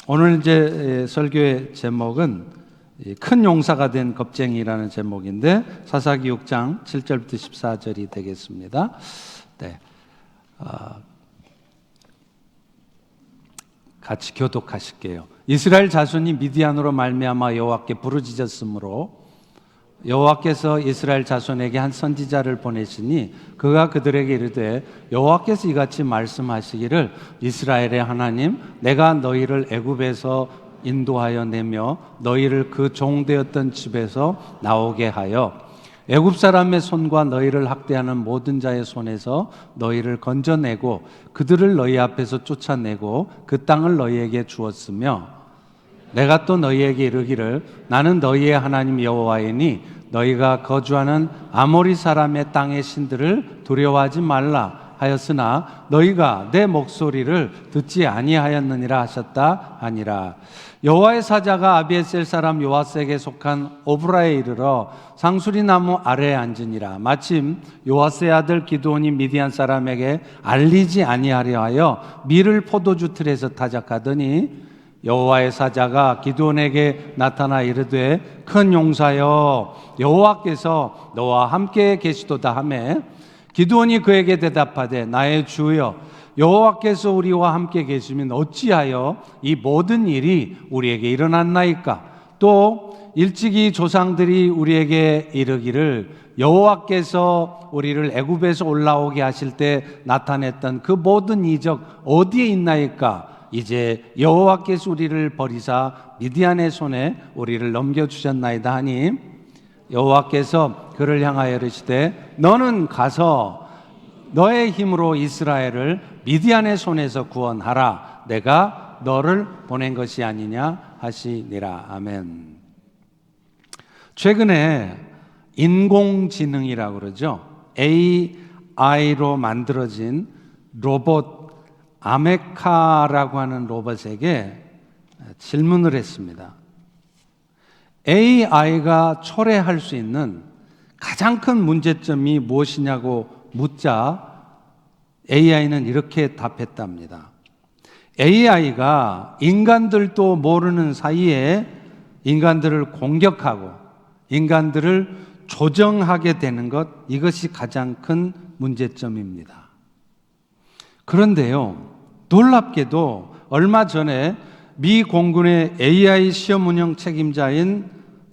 오늘 이제 설교의 제목은 큰 용사가 된 겁쟁이라는 제목인데 사사기 6장 7절부터 14절이 되겠습니다. 네, 같이 교독하실게요. 이스라엘 자손이 미디안으로 말미암아 여호와께 부르짖었으므로 여호와께서 이스라엘 자손에게 한 선지자를 보내시니 그가 그들에게 이르되 여호와께서 이같이 말씀하시기를 이스라엘의 하나님 내가 너희를 애굽에서 인도하여 내며 너희를 그 종되었던 집에서 나오게 하여 애굽 사람의 손과 너희를 학대하는 모든 자의 손에서 너희를 건져내고 그들을 너희 앞에서 쫓아내고 그 땅을 너희에게 주었으며 내가 또 너희에게 이르기를 나는 너희의 하나님 여호와이니 너희가 거주하는 아모리 사람의 땅의 신들을 두려워하지 말라 하였으나 너희가 내 목소리를 듣지 아니하였느니라 하셨다 하니라. 여호와의 사자가 아비에셀 사람 요아스에게 속한 오브라에 이르러 상수리 나무 아래에 앉으니라. 마침 요아스의 아들 기드온이 미디안 사람에게 알리지 아니하려 하여 밀을 포도주 틀에서 타작하더니 여호와의 사자가 기드온에게 나타나 이르되 큰 용사여 여호와께서 너와 함께 계시도다 하매 기드온이 그에게 대답하되 나의 주여 여호와께서 우리와 함께 계시면 어찌하여 이 모든 일이 우리에게 일어났나이까? 또 일찍이 조상들이 우리에게 이르기를 여호와께서 우리를 애굽에서 올라오게 하실 때 나타냈던 그 모든 이적 어디에 있나이까? 이제 여호와께서 우리를 버리사 미디안의 손에 우리를 넘겨주셨나이다 하니 여호와께서 그를 향하여 이르시되 너는 가서 너의 힘으로 이스라엘을 미디안의 손에서 구원하라. 내가 너를 보낸 것이 아니냐 하시니라. 아멘. 최근에 인공지능이라고 그러죠. AI로 만들어진 로봇 아메카라고 하는 로봇에게 질문을 했습니다. AI가 초래할 수 있는 가장 큰 문제점이 무엇이냐고 묻자 AI는 이렇게 답했답니다. AI가 인간들도 모르는 사이에 인간들을 공격하고 인간들을 조정하게 되는 것, 이것이 가장 큰 문제점입니다. 그런데요, 놀랍게도 얼마 전에 미 공군의 AI 시험 운영 책임자인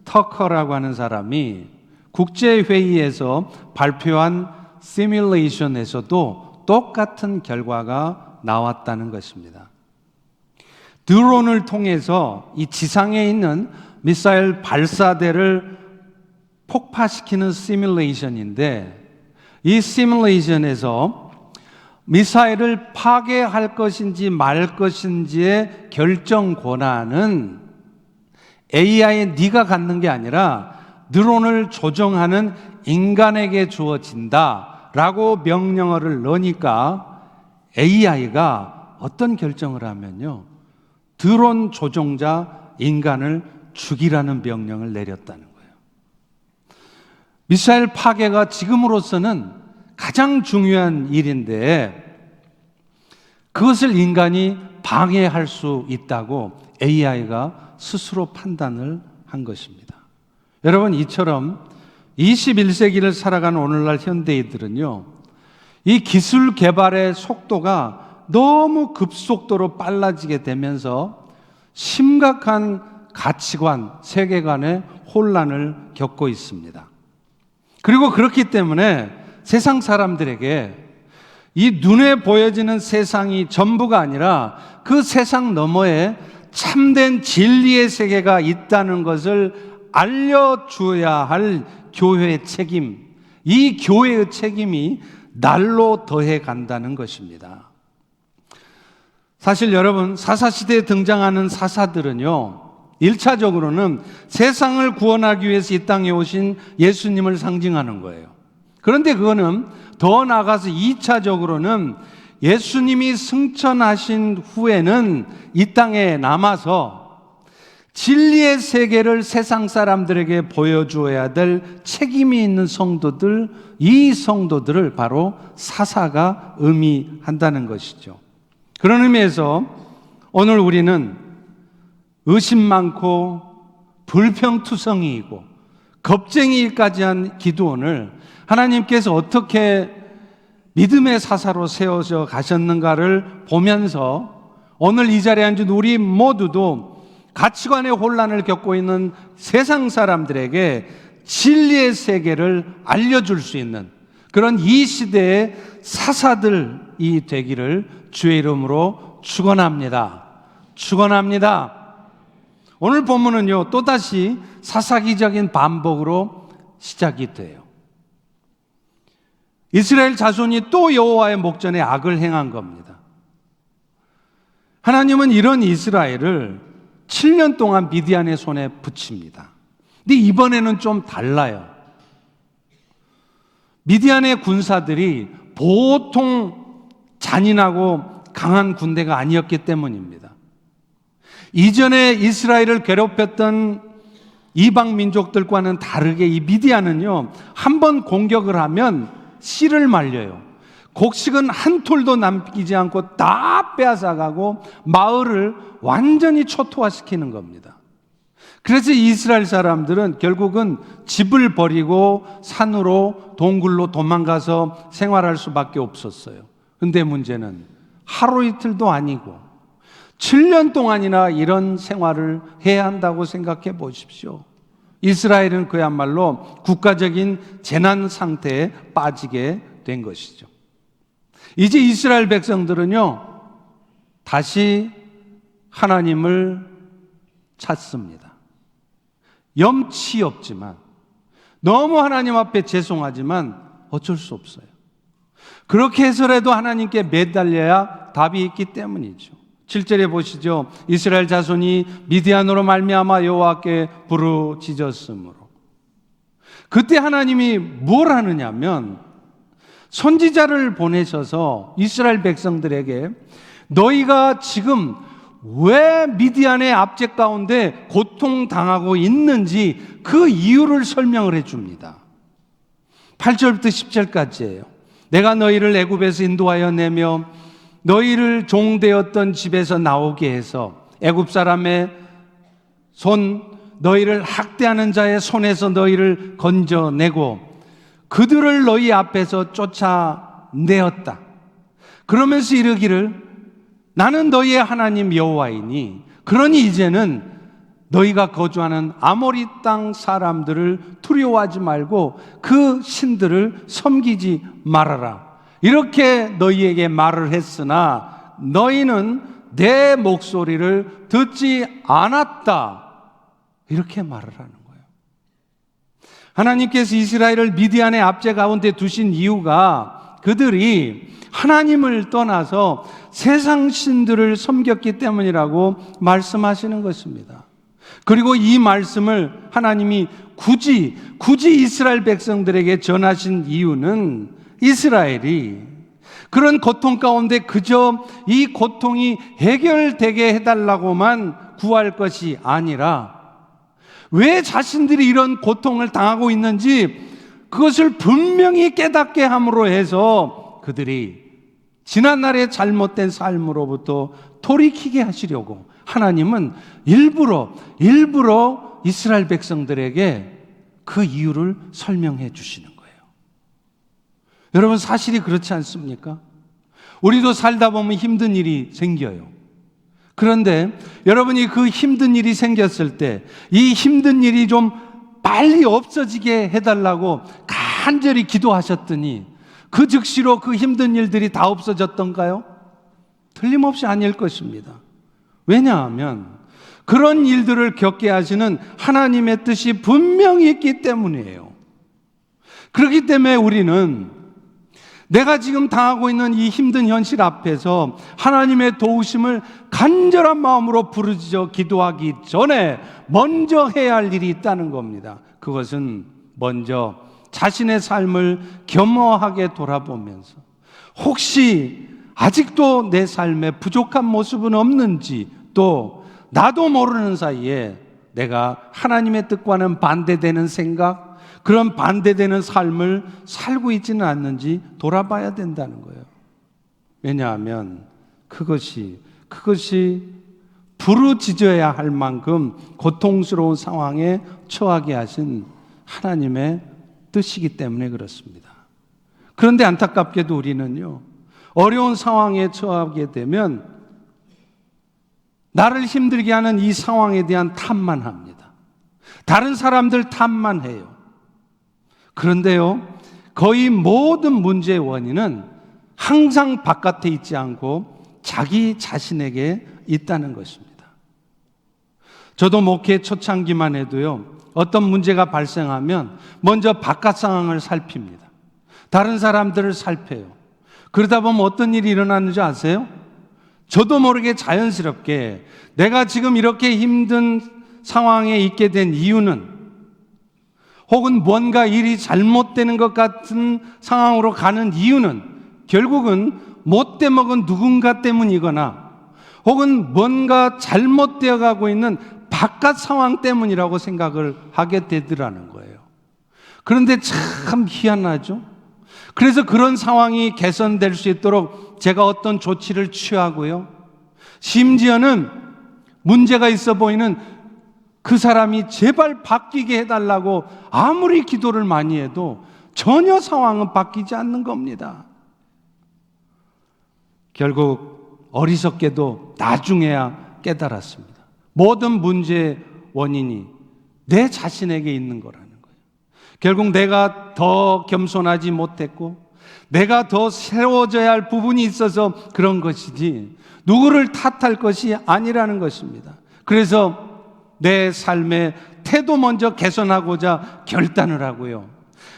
터커라고 하는 사람이 국제회의에서 발표한 시뮬레이션에서도 똑같은 결과가 나왔다는 것입니다. 드론을 통해서 이 지상에 있는 미사일 발사대를 폭파시키는 시뮬레이션인데 이 시뮬레이션에서 미사일을 파괴할 것인지 말 것인지의 결정 권한은 AI에 네가 갖는 게 아니라 드론을 조정하는 인간에게 주어진다라고 명령어를 넣으니까 AI가 어떤 결정을 하면요, 드론 조종자 인간을 죽이라는 명령을 내렸다는 거예요. 미사일 파괴가 지금으로서는 가장 중요한 일인데 그것을 인간이 방해할 수 있다고 AI가 스스로 판단을 한 것입니다. 여러분, 이처럼 21세기를 살아가는 오늘날 현대인들은요, 이 기술 개발의 속도가 너무 급속도로 빨라지게 되면서 심각한 가치관, 세계관의 혼란을 겪고 있습니다. 그리고 그렇기 때문에 세상 사람들에게 이 눈에 보여지는 세상이 전부가 아니라 그 세상 너머에 참된 진리의 세계가 있다는 것을 알려줘야 할 교회의 책임, 이 교회의 책임이 날로 더해 간다는 것입니다. 사실 여러분, 사사시대에 등장하는 사사들은요, 1차적으로는 세상을 구원하기 위해서 이 땅에 오신 예수님을 상징하는 거예요. 그런데 그거는 더 나아가서 2차적으로는 예수님이 승천하신 후에는 이 땅에 남아서 진리의 세계를 세상 사람들에게 보여주어야 될 책임이 있는 성도들, 이 성도들을 바로 사사가 의미한다는 것이죠. 그런 의미에서 오늘 우리는 의심 많고 불평투성이이고 겁쟁이까지 한 기드온을 하나님께서 어떻게 믿음의 사사로 세워져 가셨는가를 보면서 오늘 이 자리에 앉은 우리 모두도 가치관의 혼란을 겪고 있는 세상 사람들에게 진리의 세계를 알려줄 수 있는 그런 이 시대의 사사들이 되기를 주의 이름으로 축원합니다. 축원합니다. 오늘 본문은요, 또다시 사사기적인 반복으로 시작이 돼요. 이스라엘 자손이 또 여호와의 목전에 악을 행한 겁니다. 하나님은 이런 이스라엘을 7년 동안 미디안의 손에 붙입니다. 근데 이번에는 좀 달라요. 미디안의 군사들이 보통 잔인하고 강한 군대가 아니었기 때문입니다. 이전에 이스라엘을 괴롭혔던 이방 민족들과는 다르게 이 미디안은요, 한번 공격을 하면 씨를 말려요. 곡식은 한 톨도 남기지 않고 다 빼앗아가고 마을을 완전히 초토화시키는 겁니다. 그래서 이스라엘 사람들은 결국은 집을 버리고 산으로 동굴로 도망가서 생활할 수밖에 없었어요. 근데 문제는 하루 이틀도 아니고 7년 동안이나 이런 생활을 해야 한다고 생각해 보십시오. 이스라엘은 그야말로 국가적인 재난 상태에 빠지게 된 것이죠. 이제 이스라엘 백성들은요, 다시 하나님을 찾습니다. 염치 없지만, 너무 하나님 앞에 죄송하지만 어쩔 수 없어요. 그렇게 해서라도 하나님께 매달려야 답이 있기 때문이죠. 7절에 보시죠. 이스라엘 자손이 미디안으로 말미암아 여호와께 부르짖었으므로. 그때 하나님이 뭘 하느냐면 선지자를 보내셔서 이스라엘 백성들에게 너희가 지금 왜 미디안의 압제 가운데 고통당하고 있는지 그 이유를 설명을 해줍니다. 8절부터 10절까지예요. 내가 너희를 애굽에서 인도하여 내며 너희를 종되었던 집에서 나오게 해서 애굽 사람의 손, 너희를 학대하는 자의 손에서 너희를 건져내고 그들을 너희 앞에서 쫓아내었다. 그러면서 이르기를 나는 너희의 하나님 여호와이니 그러니 이제는 너희가 거주하는 아모리 땅 사람들을 두려워하지 말고 그 신들을 섬기지 말아라. 이렇게 너희에게 말을 했으나 너희는 내 목소리를 듣지 않았다. 이렇게 말을 하는 거예요. 하나님께서 이스라엘을 미디안의 압제 가운데 두신 이유가 그들이 하나님을 떠나서 세상 신들을 섬겼기 때문이라고 말씀하시는 것입니다. 그리고 이 말씀을 하나님이 굳이 이스라엘 백성들에게 전하신 이유는 이스라엘이 그런 고통 가운데 그저 이 고통이 해결되게 해달라고만 구할 것이 아니라 왜 자신들이 이런 고통을 당하고 있는지 그것을 분명히 깨닫게 함으로 해서 그들이 지난날의 잘못된 삶으로부터 돌이키게 하시려고 하나님은 일부러 이스라엘 백성들에게 그 이유를 설명해 주시는 거예요. 여러분, 사실이 그렇지 않습니까? 우리도 살다 보면 힘든 일이 생겨요. 그런데 여러분이 그 힘든 일이 생겼을 때 이 힘든 일이 좀 빨리 없어지게 해달라고 간절히 기도하셨더니 그 즉시로 그 힘든 일들이 다 없어졌던가요? 틀림없이 아닐 것입니다. 왜냐하면 그런 일들을 겪게 하시는 하나님의 뜻이 분명히 있기 때문이에요. 그렇기 때문에 우리는 내가 지금 당하고 있는 이 힘든 현실 앞에서 하나님의 도우심을 간절한 마음으로 부르짖어 기도하기 전에 먼저 해야 할 일이 있다는 겁니다. 그것은 먼저 자신의 삶을 겸허하게 돌아보면서 혹시 아직도 내 삶에 부족한 모습은 없는지, 또 나도 모르는 사이에 내가 하나님의 뜻과는 반대되는 생각, 그런 반대되는 삶을 살고 있지는 않는지 돌아봐야 된다는 거예요. 왜냐하면 그것이 부르짖어야 할 만큼 고통스러운 상황에 처하게 하신 하나님의 뜻이기 때문에 그렇습니다. 그런데 안타깝게도 우리는요, 어려운 상황에 처하게 되면 나를 힘들게 하는 이 상황에 대한 탓만 합니다. 다른 사람들 탓만 해요. 그런데요, 거의 모든 문제의 원인은 항상 바깥에 있지 않고 자기 자신에게 있다는 것입니다. 저도 목회 초창기만 해도요, 어떤 문제가 발생하면 먼저 바깥 상황을 살핍니다. 다른 사람들을 살펴요. 그러다 보면 어떤 일이 일어나는지 아세요? 저도 모르게 자연스럽게 내가 지금 이렇게 힘든 상황에 있게 된 이유는, 혹은 뭔가 일이 잘못되는 것 같은 상황으로 가는 이유는 결국은 못돼 먹은 누군가 때문이거나 혹은 뭔가 잘못되어 가고 있는 바깥 상황 때문이라고 생각을 하게 되더라는 거예요. 그런데 참 희한하죠? 그래서 그런 상황이 개선될 수 있도록 제가 어떤 조치를 취하고요, 심지어는 문제가 있어 보이는 그 사람이 제발 바뀌게 해달라고 아무리 기도를 많이 해도 전혀 상황은 바뀌지 않는 겁니다. 결국 어리석게도 나중에야 깨달았습니다. 모든 문제의 원인이 내 자신에게 있는 거라는 거예요. 결국 내가 더 겸손하지 못했고 내가 더 새로워져야 할 부분이 있어서 그런 것이지 누구를 탓할 것이 아니라는 것입니다. 그래서 내 삶의 태도 먼저 개선하고자 결단을 하고요,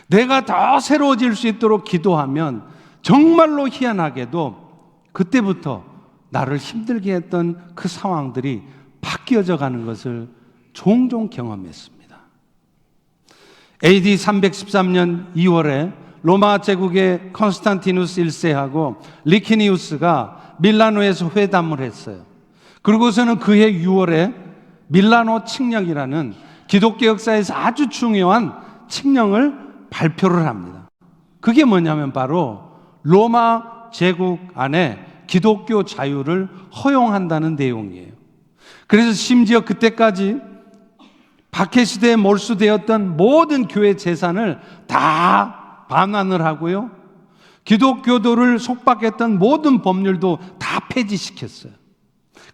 내가 더 새로워질 수 있도록 기도하면 정말로 희한하게도 그때부터 나를 힘들게 했던 그 상황들이 바뀌어져 가는 것을 종종 경험했습니다. AD 313년 2월에 로마 제국의 콘스탄티누스 1세하고 리키니우스가 밀라노에서 회담을 했어요. 그리고서는 그해 6월에 밀라노 칙령이라는 기독교 역사에서 아주 중요한 칙령을 발표를 합니다. 그게 뭐냐면 바로 로마 제국 안에 기독교 자유를 허용한다는 내용이에요. 그래서 심지어 그때까지 박해시대에 몰수되었던 모든 교회 재산을 다 반환을 하고요, 기독교도를 속박했던 모든 법률도 다 폐지시켰어요.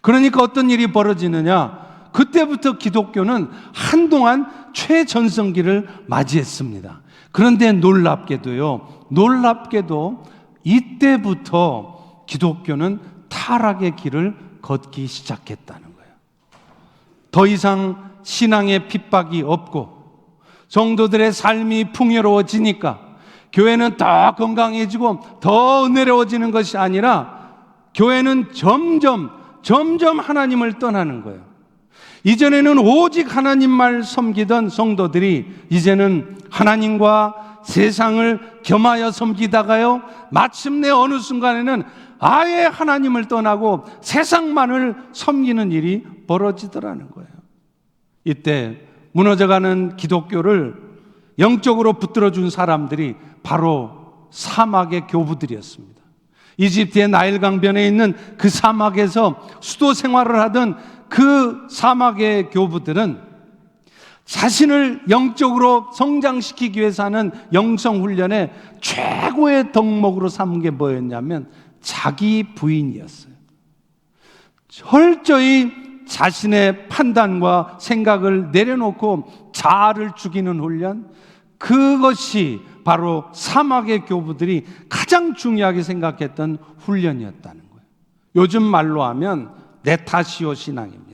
그러니까 어떤 일이 벌어지느냐, 그때부터 기독교는 한동안 최전성기를 맞이했습니다. 그런데 놀랍게도 이때부터 기독교는 타락의 길을 걷기 시작했다는 거예요. 더 이상 신앙의 핍박이 없고 성도들의 삶이 풍요로워지니까 교회는 더 건강해지고 더 은혜로워지는 것이 아니라 교회는 점점 하나님을 떠나는 거예요. 이전에는 오직 하나님만 섬기던 성도들이 이제는 하나님과 세상을 겸하여 섬기다가요, 마침내 어느 순간에는 아예 하나님을 떠나고 세상만을 섬기는 일이 벌어지더라는 거예요. 이때 무너져가는 기독교를 영적으로 붙들어준 사람들이 바로 사막의 교부들이었습니다. 이집트의 나일 강변에 있는 그 사막에서 수도 생활을 하던 그 사막의 교부들은 자신을 영적으로 성장시키기 위해서 하는 영성훈련의 최고의 덕목으로 삼은 게 뭐였냐면 자기 부인이었어요. 철저히 자신의 판단과 생각을 내려놓고 자아를 죽이는 훈련, 그것이 바로 사막의 교부들이 가장 중요하게 생각했던 훈련이었다는 거예요. 요즘 말로 하면 네타시오 신앙입니다.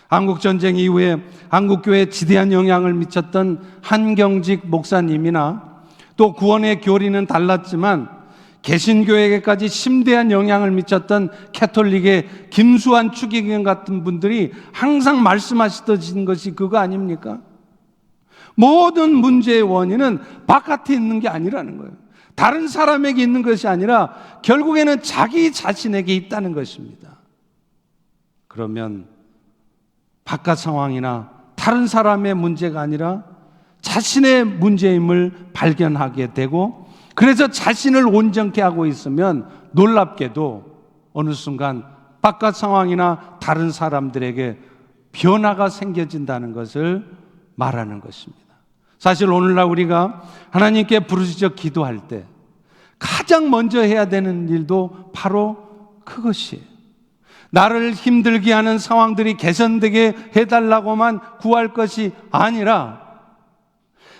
한국전쟁 이후에 한국교회에 지대한 영향을 미쳤던 한경직 목사님이나 또 구원의 교리는 달랐지만 개신교에게까지 심대한 영향을 미쳤던 캐톨릭의 김수환 추기경 같은 분들이 항상 말씀하시던 것이 그거 아닙니까? 모든 문제의 원인은 바깥에 있는 게 아니라는 거예요. 다른 사람에게 있는 것이 아니라 결국에는 자기 자신에게 있다는 것입니다. 그러면 바깥 상황이나 다른 사람의 문제가 아니라 자신의 문제임을 발견하게 되고, 그래서 자신을 온전케 하고 있으면 놀랍게도 어느 순간 바깥 상황이나 다른 사람들에게 변화가 생겨진다는 것을 말하는 것입니다. 사실 오늘날 우리가 하나님께 부르짖어 기도할 때 가장 먼저 해야 되는 일도 바로 그것이에요. 나를 힘들게 하는 상황들이 개선되게 해달라고만 구할 것이 아니라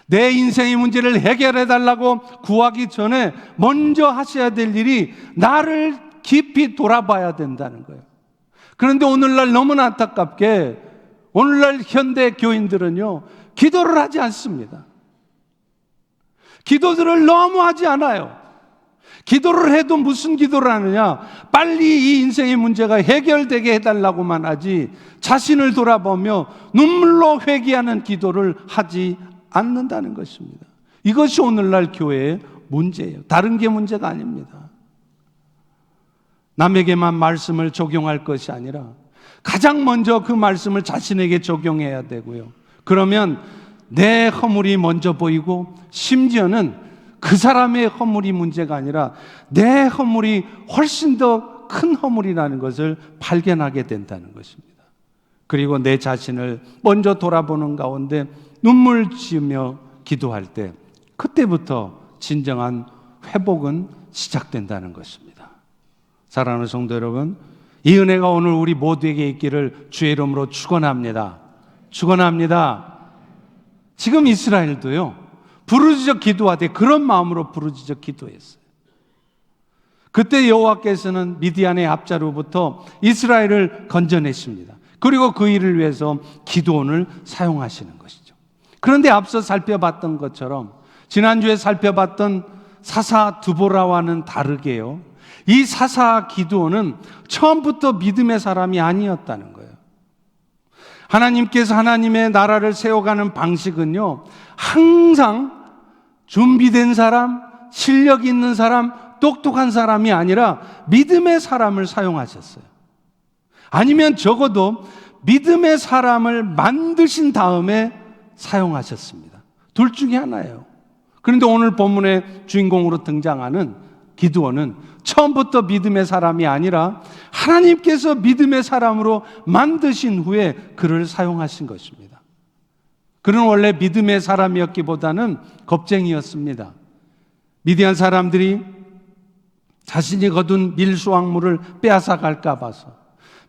내 인생의 문제를 해결해달라고 구하기 전에 먼저 하셔야 될 일이 나를 깊이 돌아봐야 된다는 거예요. 그런데 오늘날 너무나 안타깝게 오늘날 현대 교인들은요, 기도를 하지 않습니다. 기도들을 너무 하지 않아요. 기도를 해도 무슨 기도를 하느냐? 빨리 이 인생의 문제가 해결되게 해달라고만 하지 자신을 돌아보며 눈물로 회개하는 기도를 하지 않는다는 것입니다. 이것이 오늘날 교회의 문제예요. 다른 게 문제가 아닙니다. 남에게만 말씀을 적용할 것이 아니라 가장 먼저 그 말씀을 자신에게 적용해야 되고요. 그러면 내 허물이 먼저 보이고 심지어는 그 사람의 허물이 문제가 아니라 내 허물이 훨씬 더 큰 허물이라는 것을 발견하게 된다는 것입니다. 그리고 내 자신을 먼저 돌아보는 가운데 눈물 지으며 기도할 때 그때부터 진정한 회복은 시작된다는 것입니다. 사랑하는 성도 여러분, 이 은혜가 오늘 우리 모두에게 있기를 주의 이름으로 축원합니다. 축원합니다. 지금 이스라엘도요, 부르짖어 기도하되 그런 마음으로 부르짖어 기도했어요. 그때 여호와께서는 미디안의 압자로부터 이스라엘을 건져내십니다. 그리고 그 일을 위해서 기드온을 사용하시는 것이죠. 그런데 앞서 살펴봤던 것처럼 지난주에 살펴봤던 사사 드보라와는 다르게요, 이 사사 기드온은 처음부터 믿음의 사람이 아니었다는 거예요. 하나님께서 하나님의 나라를 세워가는 방식은요, 항상 준비된 사람, 실력 있는 사람, 똑똑한 사람이 아니라 믿음의 사람을 사용하셨어요. 아니면 적어도 믿음의 사람을 만드신 다음에 사용하셨습니다. 둘 중에 하나예요. 그런데 오늘 본문의 주인공으로 등장하는 기드온은 처음부터 믿음의 사람이 아니라 하나님께서 믿음의 사람으로 만드신 후에 그를 사용하신 것입니다. 그는 원래 믿음의 사람이었기보다는 겁쟁이였습니다. 미디안 사람들이 자신이 거둔 밀수확물을 빼앗아 갈까 봐서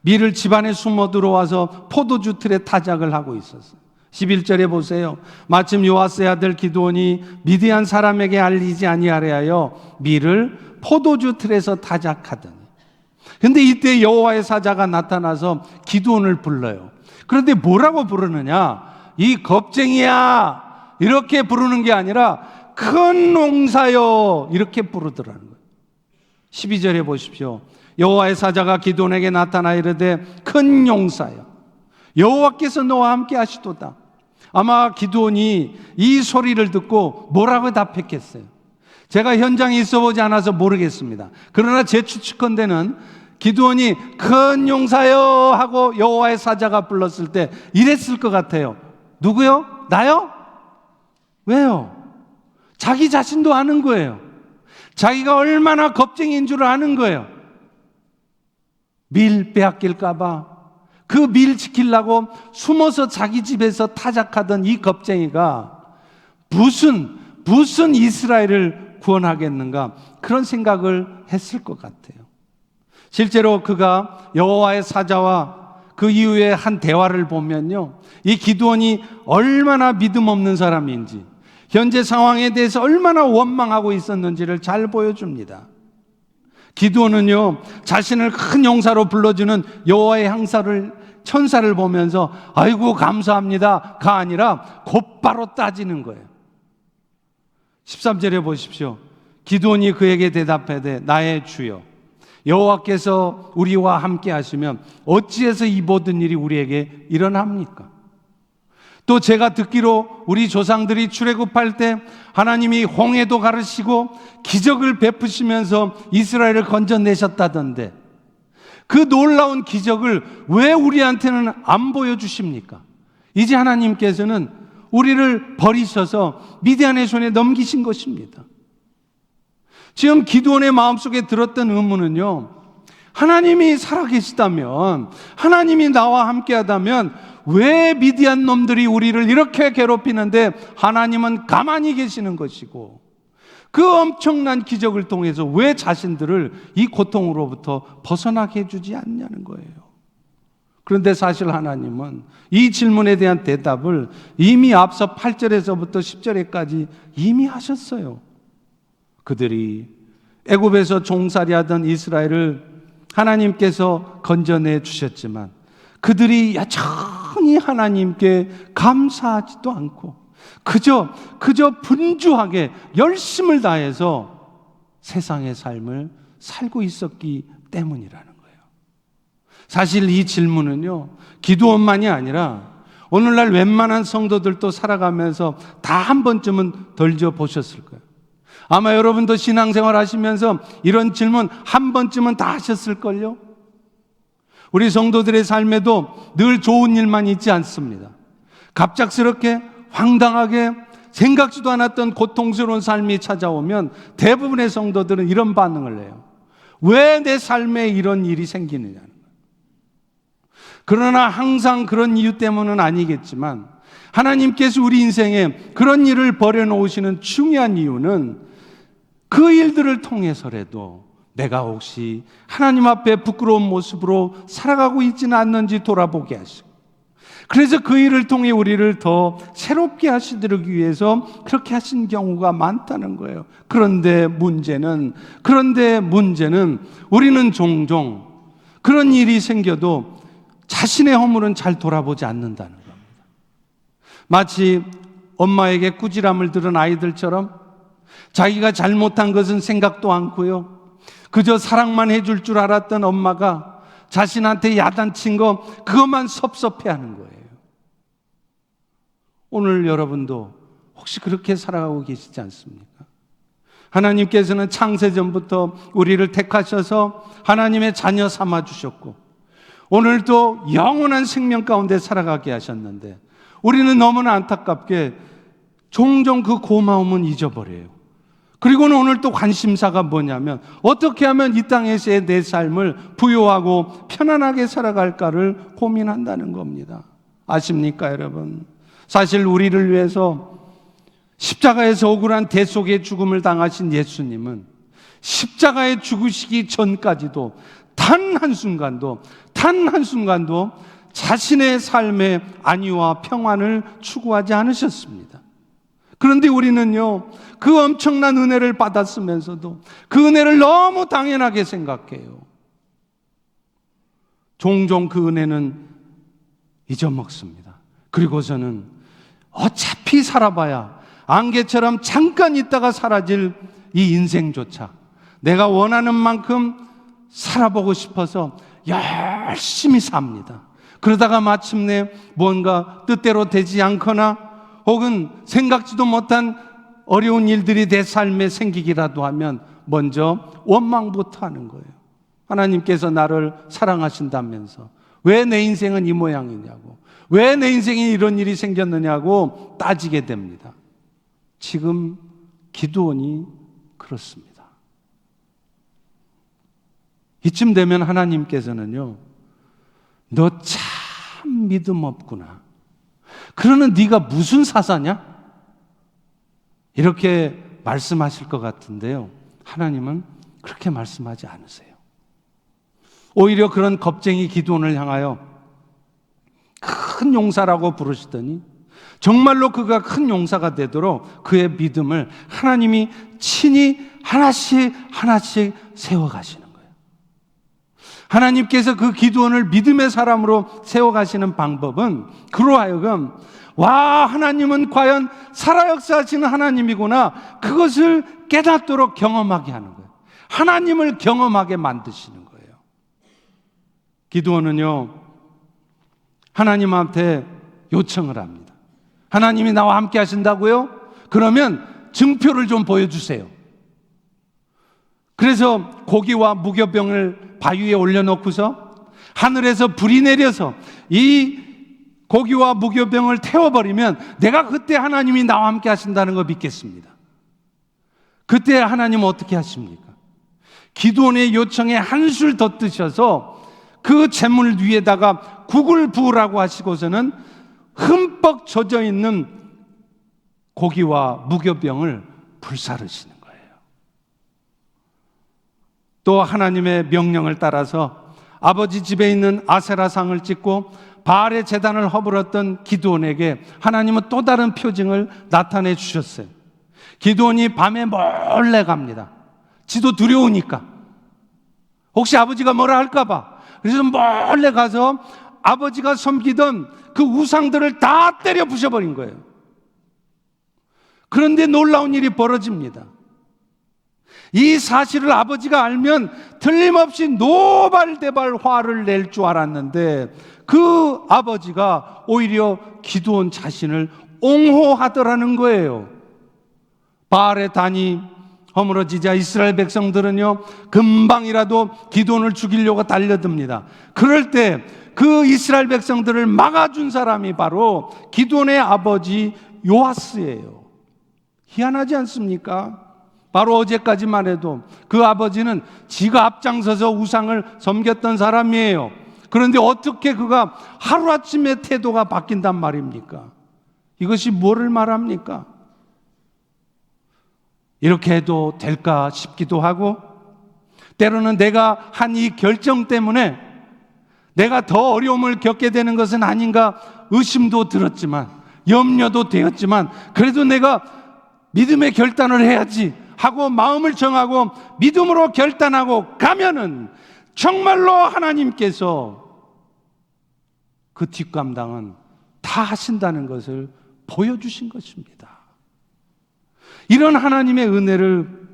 밀을 집안에 숨어 들어와서 포도주 틀에 타작을 하고 있었어요. 11절에 보세요. 마침 요아스의 아들 기드온이 미디안 사람에게 알리지 아니하려 하여 밀을 포도주 틀에서 타작하더니, 근데 이때 여호와의 사자가 나타나서 기드온을 불러요. 그런데 뭐라고 부르느냐? 이 겁쟁이야, 이렇게 부르는 게 아니라 큰 농사요, 이렇게 부르더라는 거예요. 12절에 보십시오. 여호와의 사자가 기드온에게 나타나 이르되 큰 용사여, 여호와께서 너와 함께 하시도다. 아마 기드온이 이 소리를 듣고 뭐라고 답했겠어요? 제가 현장에 있어보지 않아서 모르겠습니다. 그러나 제 추측컨대는 기드온이 큰 용사여 하고 여호와의 사자가 불렀을 때 이랬을 것 같아요. 누구요? 나요? 왜요? 자기 자신도 아는 거예요. 자기가 얼마나 겁쟁이인 줄 아는 거예요. 밀 빼앗길까봐 그 밀 지키려고 숨어서 자기 집에서 타작하던 이 겁쟁이가 무슨 이스라엘을 구원하겠는가, 그런 생각을 했을 것 같아요. 실제로 그가 여호와의 사자와 그 이후에 한 대화를 보면요, 이 기드온이 얼마나 믿음 없는 사람인지, 현재 상황에 대해서 얼마나 원망하고 있었는지를 잘 보여줍니다. 기드온은요, 자신을 큰 용사로 불러주는 여호와의 천사를 보면서 아이고 감사합니다가 아니라 곧바로 따지는 거예요. 13절에 보십시오. 기드온이 그에게 대답하되 나의 주여, 여호와께서 우리와 함께 하시면 어찌해서 이 모든 일이 우리에게 일어납니까? 또 제가 듣기로 우리 조상들이 출애굽할 때 하나님이 홍해도 가르시고 기적을 베푸시면서 이스라엘을 건져내셨다던데 그 놀라운 기적을 왜 우리한테는 안 보여주십니까? 이제 하나님께서는 우리를 버리셔서 미디안의 손에 넘기신 것입니다. 지금 기드온의 마음속에 들었던 의문은요, 하나님이 살아계시다면, 하나님이 나와 함께하다면 왜 미디안 놈들이 우리를 이렇게 괴롭히는데 하나님은 가만히 계시는 것이고, 그 엄청난 기적을 통해서 왜 자신들을 이 고통으로부터 벗어나게 해주지 않냐는 거예요. 그런데 사실 하나님은 이 질문에 대한 대답을 이미 앞서 8절에서부터 10절에까지 이미 하셨어요. 그들이 애굽에서 종살이하던 이스라엘을 하나님께서 건져내 주셨지만 그들이 여전히 하나님께 감사하지도 않고 그저 분주하게 열심을 다해서 세상의 삶을 살고 있었기 때문이라는 거예요. 사실 이 질문은요, 기도원만이 아니라 오늘날 웬만한 성도들도 살아가면서 다 한 번쯤은 던져보셨을 거예요. 아마 여러분도 신앙생활 하시면서 이런 질문 한 번쯤은 다 하셨을걸요? 우리 성도들의 삶에도 늘 좋은 일만 있지 않습니다. 갑작스럽게 황당하게 생각지도 않았던 고통스러운 삶이 찾아오면 대부분의 성도들은 이런 반응을 해요. 왜 내 삶에 이런 일이 생기느냐는 거예요. 그러나 항상 그런 이유 때문은 아니겠지만 하나님께서 우리 인생에 그런 일을 벌여놓으시는 중요한 이유는 그 일들을 통해서라도 내가 혹시 하나님 앞에 부끄러운 모습으로 살아가고 있지는 않는지 돌아보게 하시고, 그래서 그 일을 통해 우리를 더 새롭게 하시도록 위해서 그렇게 하신 경우가 많다는 거예요. 그런데 문제는 우리는 종종 그런 일이 생겨도 자신의 허물은 잘 돌아보지 않는다는 겁니다. 마치 엄마에게 꾸지람을 들은 아이들처럼 자기가 잘못한 것은 생각도 않고요, 그저 사랑만 해줄 줄 알았던 엄마가 자신한테 야단친 거 그것만 섭섭해하는 거예요. 오늘 여러분도 혹시 그렇게 살아가고 계시지 않습니까? 하나님께서는 창세전부터 우리를 택하셔서 하나님의 자녀 삼아주셨고 오늘도 영원한 생명 가운데 살아가게 하셨는데 우리는 너무나 안타깝게 종종 그 고마움은 잊어버려요. 그리고는 오늘 또 관심사가 뭐냐면 어떻게 하면 이 땅에서의 내 삶을 부유하고 편안하게 살아갈까를 고민한다는 겁니다. 아십니까 여러분? 사실 우리를 위해서 십자가에서 억울한 대속의 죽음을 당하신 예수님은 십자가에 죽으시기 전까지도 단 한순간도 자신의 삶의 안위와 평안을 추구하지 않으셨습니다. 그런데 우리는요, 그 엄청난 은혜를 받았으면서도 그 은혜를 너무 당연하게 생각해요. 종종 그 은혜는 잊어먹습니다. 그리고서는 어차피 살아봐야 안개처럼 잠깐 있다가 사라질 이 인생조차 내가 원하는 만큼 살아보고 싶어서 열심히 삽니다. 그러다가 마침내 뭔가 뜻대로 되지 않거나 혹은 생각지도 못한 어려운 일들이 내 삶에 생기기라도 하면 먼저 원망부터 하는 거예요. 하나님께서 나를 사랑하신다면서 왜 내 인생은 이 모양이냐고, 왜 내 인생에 이런 일이 생겼느냐고 따지게 됩니다. 지금 기드온이 그렇습니다. 이쯤 되면 하나님께서는요, 너 참 믿음 없구나. 그러는 네가 무슨 사사냐? 이렇게 말씀하실 것 같은데요, 하나님은 그렇게 말씀하지 않으세요. 오히려 그런 겁쟁이 기드온을 향하여 큰 용사라고 부르시더니 정말로 그가 큰 용사가 되도록 그의 믿음을 하나님이 친히 하나씩 세워가시는 거예요. 하나님께서 그 기드온을 믿음의 사람으로 세워가시는 방법은 그로 하여금 와, 하나님은 과연 살아 역사하시는 하나님이구나, 그것을 깨닫도록 경험하게 하는 거예요. 하나님을 경험하게 만드시는 거예요. 기드온은요, 하나님한테 요청을 합니다. 하나님이 나와 함께 하신다고요? 그러면 증표를 좀 보여주세요. 그래서 고기와 무교병을 바위에 올려놓고서 하늘에서 불이 내려서 이 고기와 무교병을 태워버리면 내가 그때 하나님이 나와 함께 하신다는 거 믿겠습니다. 그때 하나님은 어떻게 하십니까? 기드온의 요청에 한술 덧드셔서 그 재물 위에다가 국을 부으라고 하시고서는 흠뻑 젖어 있는 고기와 무교병을 불사르시는 거예요. 또 하나님의 명령을 따라서 아버지 집에 있는 아세라상을 찍고 바알의 제단을 허물었던 기드온에게 하나님은 또 다른 표징을 나타내 주셨어요. 기드온이 밤에 몰래 갑니다. 지도 두려우니까, 혹시 아버지가 뭐라 할까 봐. 그래서 몰래 가서 아버지가 섬기던 그 우상들을 다 때려 부셔버린 거예요. 그런데 놀라운 일이 벌어집니다. 이 사실을 아버지가 알면 틀림없이 노발대발 화를 낼 줄 알았는데 그 아버지가 오히려 기드온 자신을 옹호하더라는 거예요. 바알의 단이 허물어지자 이스라엘 백성들은요, 금방이라도 기드온을 죽이려고 달려듭니다. 그럴 때 그 이스라엘 백성들을 막아준 사람이 바로 기드온의 아버지 요아스예요. 희한하지 않습니까? 바로 어제까지만 해도 그 아버지는 지가 앞장서서 우상을 섬겼던 사람이에요. 그런데 어떻게 그가 하루아침에 태도가 바뀐단 말입니까? 이것이 뭐를 말합니까? 이렇게 해도 될까 싶기도 하고, 때로는 내가 한 이 결정 때문에 내가 더 어려움을 겪게 되는 것은 아닌가 의심도 들었지만, 염려도 되었지만, 그래도 내가 믿음의 결단을 해야지 하고 마음을 정하고 믿음으로 결단하고 가면은 정말로 하나님께서 그 뒷감당은 다 하신다는 것을 보여주신 것입니다. 이런 하나님의 은혜를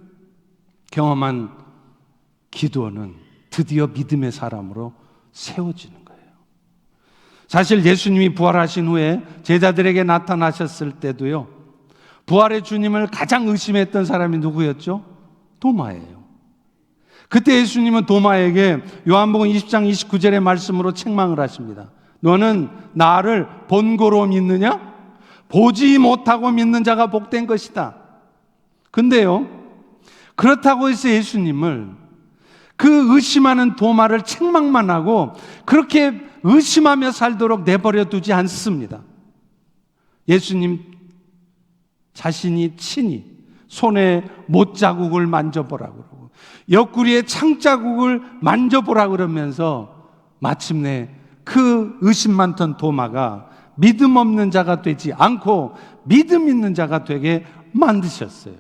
경험한 기드온은 드디어 믿음의 사람으로 세워지는 거예요. 사실 예수님이 부활하신 후에 제자들에게 나타나셨을 때도요, 부활의 주님을 가장 의심했던 사람이 누구였죠? 도마예요. 그때 예수님은 도마에게 요한복음 20장 29절의 말씀으로 책망을 하십니다. 너는 나를 본고로 믿느냐? 보지 못하고 믿는 자가 복된 것이다. 근데요, 그렇다고 해서 예수님을 그 의심하는 도마를 책망만 하고 그렇게 의심하며 살도록 내버려 두지 않습니다. 예수님 자신이 친히 손에 못자국을 만져보라고 그러고 옆구리에 창자국을 만져보라 그러면서 마침내 그 의심 많던 도마가 믿음 없는 자가 되지 않고 믿음 있는 자가 되게 만드셨어요.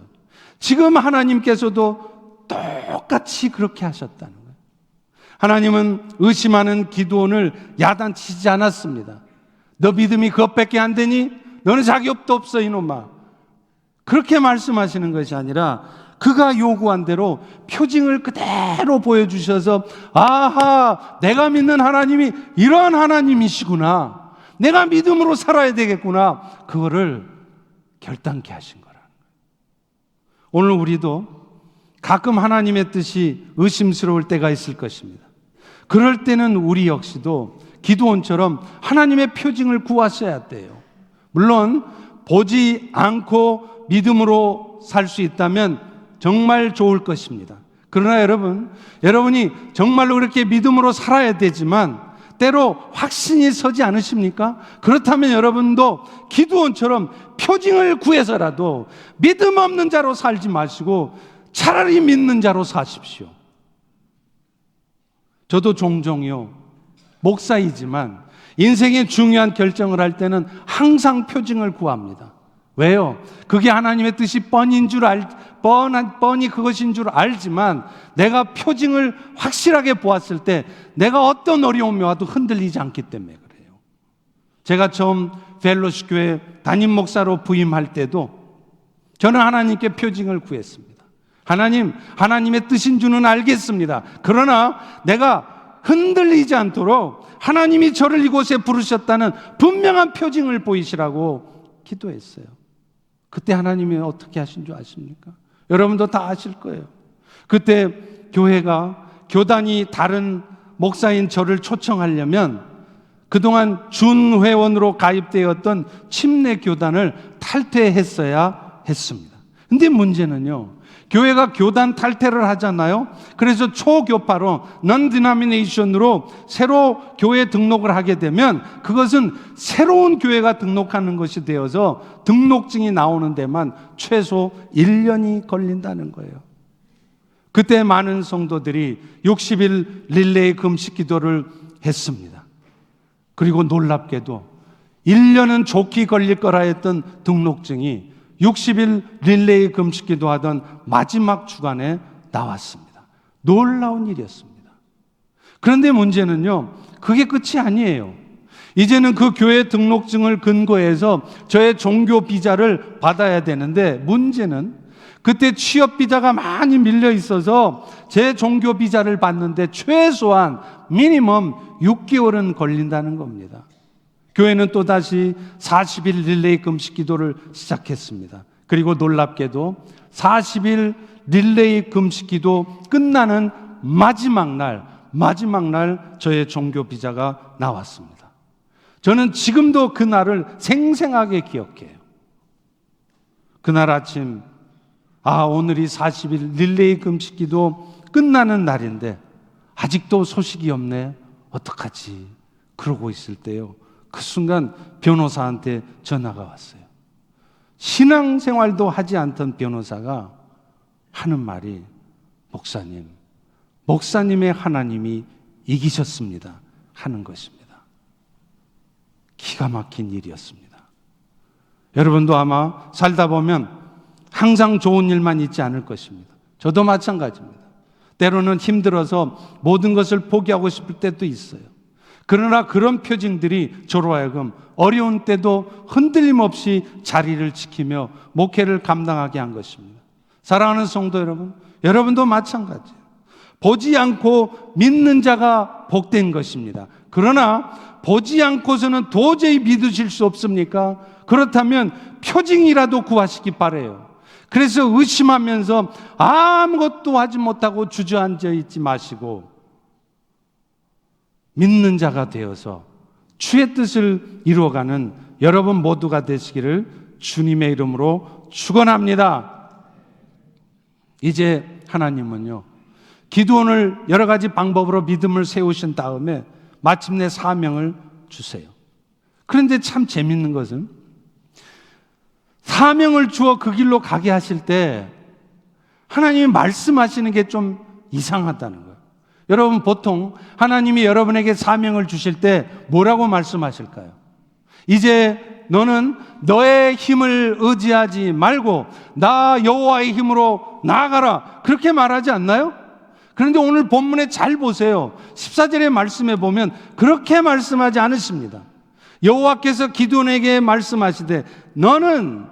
지금 하나님께서도 똑같이 그렇게 하셨다는 거예요. 하나님은 의심하는 기드온을 야단치지 않았습니다. 너 믿음이 그것밖에 안 되니? 너는 자격도 없어 이놈아. 그렇게 말씀하시는 것이 아니라 그가 요구한 대로 표징을 그대로 보여주셔서 아하, 내가 믿는 하나님이 이런 하나님이시구나, 내가 믿음으로 살아야 되겠구나, 그거를 결단케 하신 거라는 거예요. 오늘 우리도 가끔 하나님의 뜻이 의심스러울 때가 있을 것입니다. 그럴 때는 우리 역시도 기드온처럼 하나님의 표징을 구하셔야 돼요. 물론 보지 않고 믿음으로 살 수 있다면 정말 좋을 것입니다. 그러나 여러분이 정말로 그렇게 믿음으로 살아야 되지만 때로 확신이 서지 않으십니까? 그렇다면 여러분도 기드온처럼 표징을 구해서라도 믿음 없는 자로 살지 마시고 차라리 믿는 자로 사십시오. 저도 종종요, 목사이지만 인생의 중요한 결정을 할 때는 항상 표징을 구합니다. 왜요? 그게 하나님의 뜻이 뻔히 그것인 줄 알지만 내가 표징을 확실하게 보았을 때 내가 어떤 어려움이 와도 흔들리지 않기 때문에 그래요. 제가 처음 펠로시 교회 담임 목사로 부임할 때도 저는 하나님께 표징을 구했습니다. 하나님의 뜻인 줄은 알겠습니다. 그러나 내가 흔들리지 않도록 하나님이 저를 이곳에 부르셨다는 분명한 표징을 보이시라고 기도했어요. 그때 하나님이 어떻게 하신 줄 아십니까? 여러분도 다 아실 거예요. 그때 교단이 다른 목사인 저를 초청하려면 그동안 준회원으로 가입되었던 침례 교단을 탈퇴했어야 했습니다. 근데 문제는요, 교회가 교단 탈퇴를 하잖아요. 그래서 초교파로 non-denomination으로 새로 교회 등록을 하게 되면 그것은 새로운 교회가 등록하는 것이 되어서 등록증이 나오는 데만 최소 1년이 걸린다는 거예요. 그때 많은 성도들이 60일 릴레이 금식 기도를 했습니다. 그리고 놀랍게도 1년은 좋게 걸릴 거라 했던 등록증이 60일 릴레이 금식 기도하던 마지막 주간에 나왔습니다. 놀라운 일이었습니다. 그런데 문제는요, 그게 끝이 아니에요. 이제는 그 교회 등록증을 근거해서 저의 종교 비자를 받아야 되는데, 문제는 그때 취업 비자가 많이 밀려 있어서 제 종교 비자를 받는데 최소한 미니멈 6개월은 걸린다는 겁니다. 교회는 또다시 40일 릴레이 금식 기도를 시작했습니다. 그리고 놀랍게도 40일 릴레이 금식 기도 끝나는 마지막 날 저의 종교 비자가 나왔습니다. 저는 지금도 그날을 생생하게 기억해요. 그날 아침, 오늘이 40일 릴레이 금식 기도 끝나는 날인데 아직도 소식이 없네. 어떡하지? 그러고 있을 때요, 그 순간 변호사한테 전화가 왔어요. 신앙생활도 하지 않던 변호사가 하는 말이, 목사님의 하나님이 이기셨습니다 하는 것입니다. 기가 막힌 일이었습니다. 여러분도 아마 살다 보면 항상 좋은 일만 있지 않을 것입니다. 저도 마찬가지입니다. 때로는 힘들어서 모든 것을 포기하고 싶을 때도 있어요. 그러나 그런 표징들이 저로 하여금 어려운 때도 흔들림 없이 자리를 지키며 목회를 감당하게 한 것입니다. 사랑하는 성도 여러분, 여러분도 마찬가지예요. 보지 않고 믿는 자가 복된 것입니다. 그러나 보지 않고서는 도저히 믿으실 수 없습니까? 그렇다면 표징이라도 구하시기 바라요. 그래서 의심하면서 아무것도 하지 못하고 주저앉아 있지 마시고 믿는 자가 되어서 주의 뜻을 이루어가는 여러분 모두가 되시기를 주님의 이름으로 축원합니다. 이제 하나님은요, 기드온을 여러 가지 방법으로 믿음을 세우신 다음에 마침내 사명을 주세요. 그런데 참 재밌는 것은 사명을 주어 그 길로 가게 하실 때 하나님이 말씀하시는 게 좀 이상하다는 거예요. 여러분, 보통 하나님이 여러분에게 사명을 주실 때 뭐라고 말씀하실까요? 이제 너는 너의 힘을 의지하지 말고 나 여호와의 힘으로 나아가라, 그렇게 말하지 않나요? 그런데 오늘 본문에 잘 보세요. 14절의 말씀에 보면 그렇게 말씀하지 않으십니다. 여호와께서 기드온에게 말씀하시되 너는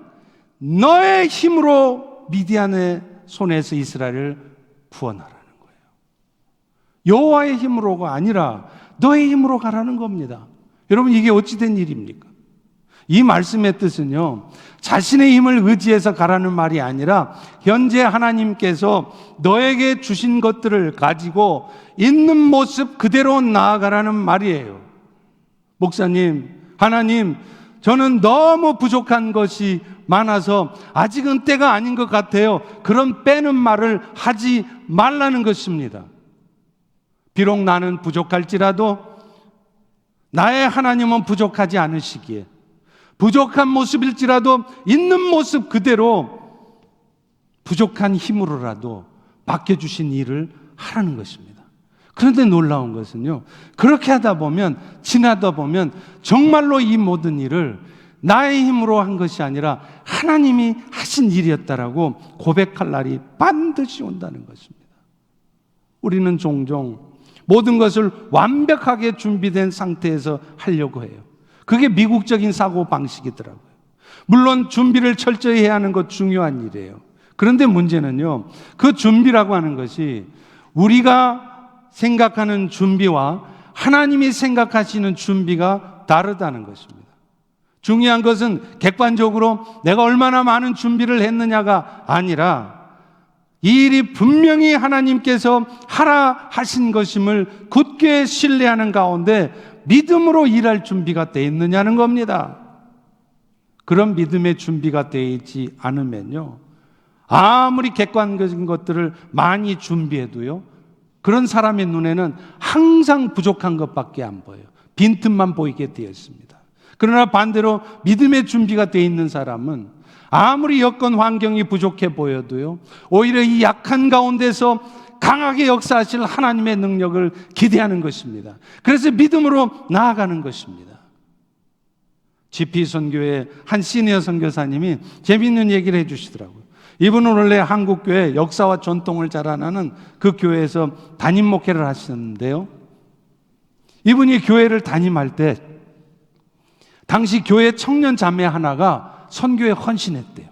너의 힘으로 미디안의 손에서 이스라엘을 구원하라는 거예요. 여호와의 힘으로가 아니라 너의 힘으로 가라는 겁니다. 여러분, 이게 어찌된 일입니까? 이 말씀의 뜻은요, 자신의 힘을 의지해서 가라는 말이 아니라 현재 하나님께서 너에게 주신 것들을 가지고 있는 모습 그대로 나아가라는 말이에요. 목사님, 하나님, 저는 너무 부족한 것이 많아서 아직은 때가 아닌 것 같아요. 그런 빼는 말을 하지 말라는 것입니다. 비록 나는 부족할지라도 나의 하나님은 부족하지 않으시기에 부족한 모습일지라도 있는 모습 그대로 부족한 힘으로라도 맡겨주신 일을 하라는 것입니다. 그런데 놀라운 것은요, 그렇게 하다 보면, 지나다 보면 정말로 이 모든 일을 나의 힘으로 한 것이 아니라 하나님이 하신 일이었다라고 고백할 날이 반드시 온다는 것입니다. 우리는 종종 모든 것을 완벽하게 준비된 상태에서 하려고 해요. 그게 미국적인 사고 방식이더라고요. 물론 준비를 철저히 해야 하는 것 중요한 일이에요. 그런데 문제는요, 그 준비라고 하는 것이 우리가 생각하는 준비와 하나님이 생각하시는 준비가 다르다는 것입니다. 중요한 것은 객관적으로 내가 얼마나 많은 준비를 했느냐가 아니라 이 일이 분명히 하나님께서 하라 하신 것임을 굳게 신뢰하는 가운데 믿음으로 일할 준비가 되어 있느냐는 겁니다. 그런 믿음의 준비가 되어 있지 않으면요, 아무리 객관적인 것들을 많이 준비해도요, 그런 사람의 눈에는 항상 부족한 것밖에 안 보여요. 빈틈만 보이게 되어 있습니다. 그러나 반대로 믿음의 준비가 되어 있는 사람은 아무리 여건 환경이 부족해 보여도요, 오히려 이 약한 가운데서 강하게 역사하실 하나님의 능력을 기대하는 것입니다. 그래서 믿음으로 나아가는 것입니다. GP 선교회 한 시니어 선교사님이 재미있는 얘기를 해주시더라고요. 이분은 원래 한국교회 역사와 전통을 자라나는 그 교회에서 담임 목회를 하셨는데요, 이분이 교회를 담임할 때 당시 교회 청년 자매 하나가 선교에 헌신했대요.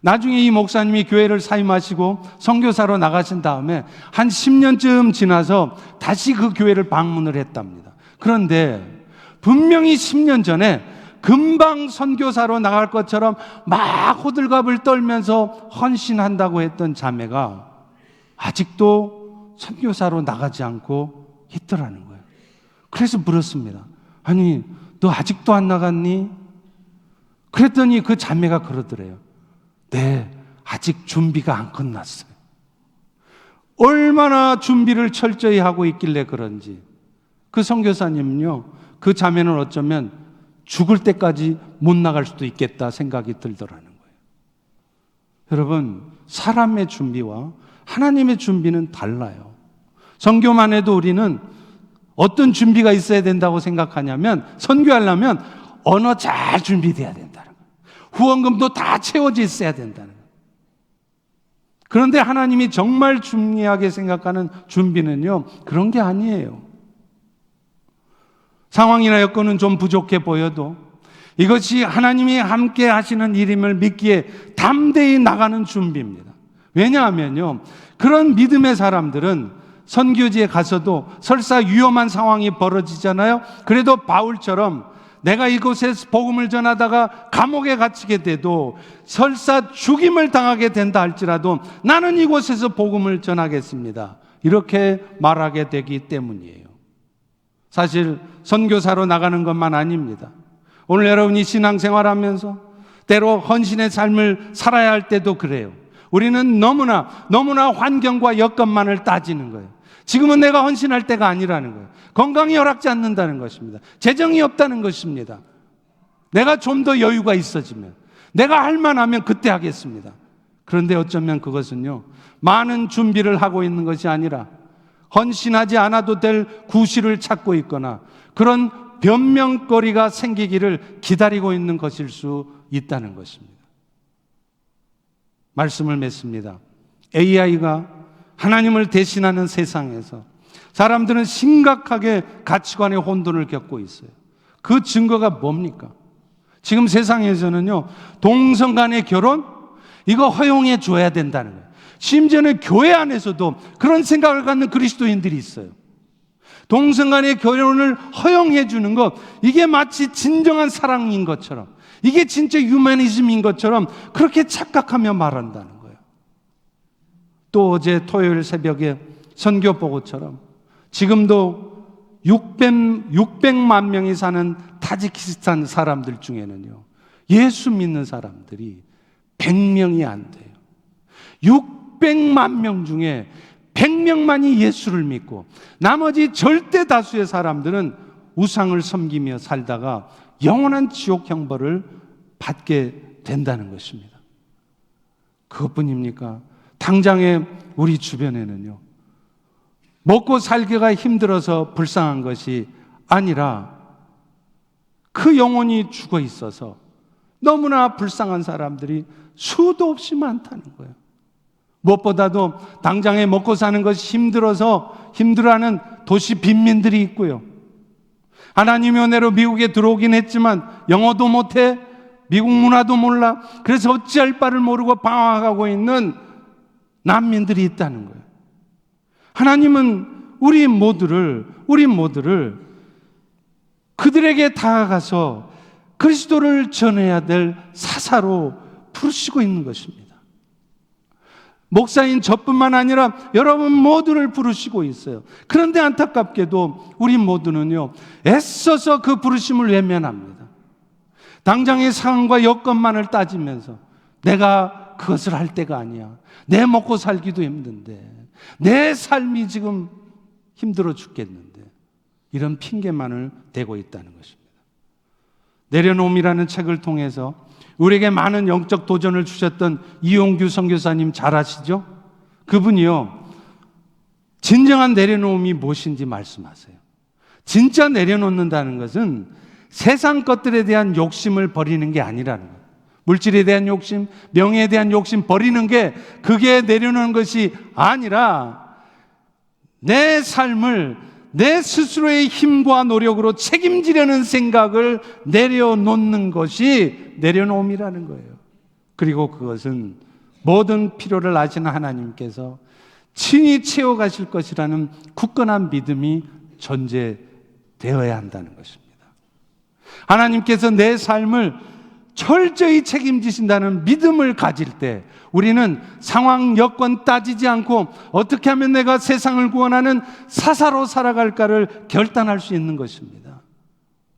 나중에 이 목사님이 교회를 사임하시고 선교사로 나가신 다음에 한 10년쯤 지나서 다시 그 교회를 방문을 했답니다. 그런데 분명히 10년 전에 금방 선교사로 나갈 것처럼 막 호들갑을 떨면서 헌신한다고 했던 자매가 아직도 선교사로 나가지 않고 있더라는 거예요. 그래서 물었습니다. 아니, 너 아직도 안 나갔니? 그랬더니 그 자매가 그러더래요. 네, 아직 준비가 안 끝났어요. 얼마나 준비를 철저히 하고 있길래 그런지 그 선교사님은요, 그 자매는 어쩌면 죽을 때까지 못 나갈 수도 있겠다 생각이 들더라는 거예요. 여러분, 사람의 준비와 하나님의 준비는 달라요. 선교만 해도 우리는 어떤 준비가 있어야 된다고 생각하냐면, 선교하려면 언어 잘 준비돼야 된다는 거예요. 후원금도 다 채워져 있어야 된다는 거예요. 그런데 하나님이 정말 중요하게 생각하는 준비는요, 그런 게 아니에요. 상황이나 여건은 좀 부족해 보여도 이것이 하나님이 함께 하시는 일임을 믿기에 담대히 나가는 준비입니다. 왜냐하면요, 그런 믿음의 사람들은 선교지에 가서도 설사 위험한 상황이 벌어지잖아요. 그래도 바울처럼 내가 이곳에서 복음을 전하다가 감옥에 갇히게 돼도, 설사 죽임을 당하게 된다 할지라도 나는 이곳에서 복음을 전하겠습니다, 이렇게 말하게 되기 때문이에요. 사실 선교사로 나가는 것만 아닙니다. 오늘 여러분이 신앙생활하면서 때로 헌신의 삶을 살아야 할 때도 그래요. 우리는 너무나 환경과 여건만을 따지는 거예요. 지금은 내가 헌신할 때가 아니라는 거예요. 건강이 허락지 않는다는 것입니다. 재정이 없다는 것입니다. 내가 좀 더 여유가 있어지면, 내가 할 만하면 그때 하겠습니다. 그런데 어쩌면 그것은요, 많은 준비를 하고 있는 것이 아니라 헌신하지 않아도 될 구실을 찾고 있거나 그런 변명거리가 생기기를 기다리고 있는 것일 수 있다는 것입니다. 말씀을 맺습니다. AI가 하나님을 대신하는 세상에서 사람들은 심각하게 가치관의 혼돈을 겪고 있어요. 그 증거가 뭡니까? 지금 세상에서는요, 동성 간의 결혼, 이거 허용해 줘야 된다는 거예요. 심지어는 교회 안에서도 그런 생각을 갖는 그리스도인들이 있어요. 동성 간의 결혼을 허용해 주는 것, 이게 마치 진정한 사랑인 것처럼, 이게 진짜 휴머니즘인 것처럼 그렇게 착각하며 말한다는 거예요. 또 어제 토요일 새벽에 선교 보고처럼 지금도 600만 명이 사는 타지키스탄 사람들 중에는요, 예수 믿는 사람들이 100명이 안 돼요. 600만 명 중에 100명만이 예수를 믿고 나머지 절대 다수의 사람들은 우상을 섬기며 살다가 영원한 지옥 형벌을 받게 된다는 것입니다. 그것뿐입니까? 당장에 우리 주변에는요, 먹고 살기가 힘들어서 불쌍한 것이 아니라 그 영혼이 죽어 있어서 너무나 불쌍한 사람들이 수도 없이 많다는 거예요. 무엇보다도 당장에 먹고 사는 것이 힘들어서 힘들어하는 도시 빈민들이 있고요, 하나님의 은혜로 미국에 들어오긴 했지만 영어도 못해, 미국 문화도 몰라, 그래서 어찌할 바를 모르고 방황하고 있는 난민들이 있다는 거예요. 하나님은 우리 모두를 그들에게 다가가서 그리스도를 전해야 될 사사로 부르시고 있는 것입니다. 목사인 저뿐만 아니라 여러분 모두를 부르시고 있어요. 그런데 안타깝게도 우리 모두는요, 애써서 그 부르심을 외면합니다. 당장의 상황과 여건만을 따지면서 내가 내가 그것을 할 때가 아니야. 내 먹고 살기도 힘든데, 내 삶이 지금 힘들어 죽겠는데, 이런 핑계만을 대고 있다는 것입니다. 내려놓음이라는 책을 통해서 우리에게 많은 영적 도전을 주셨던 이용규 선교사님 잘 아시죠? 그분이요, 진정한 내려놓음이 무엇인지 말씀하세요. 진짜 내려놓는다는 것은 세상 것들에 대한 욕심을 버리는 게 아니라는 거예요. 물질에 대한 욕심, 명예에 대한 욕심 버리는 게 그게 내려놓는 것이 아니라 내 삶을 내 스스로의 힘과 노력으로 책임지려는 생각을 내려놓는 것이 내려놓음이라는 거예요. 그리고 그것은 모든 필요를 아시는 하나님께서 친히 채워가실 것이라는 굳건한 믿음이 존재되어야 한다는 것입니다. 하나님께서 내 삶을 철저히 책임지신다는 믿음을 가질 때 우리는 상황, 여건 따지지 않고 어떻게 하면 내가 세상을 구원하는 사사로 살아갈까를 결단할 수 있는 것입니다.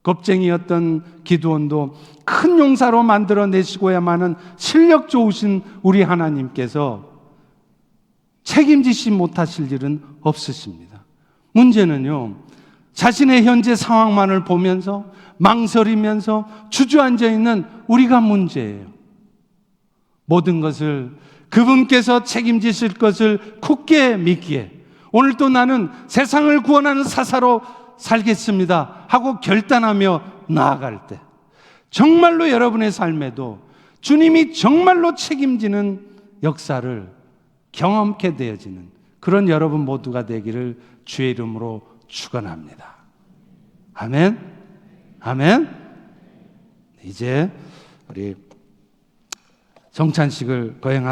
겁쟁이였던 기드온도 큰 용사로 만들어내시고야만은 실력 좋으신 우리 하나님께서 책임지시 못하실 일은 없으십니다. 문제는요, 자신의 현재 상황만을 보면서 망설이면서 주저앉아 있는 우리가 문제예요. 모든 것을 그분께서 책임지실 것을 굳게 믿기에 오늘도 나는 세상을 구원하는 사사로 살겠습니다 하고 결단하며 나아갈 때 정말로 여러분의 삶에도 주님이 정말로 책임지는 역사를 경험케 되어지는 그런 여러분 모두가 되기를 주의 이름으로 축원합니다. 아멘. 아멘. 이제 우리 성찬식을 거행하겠습니다.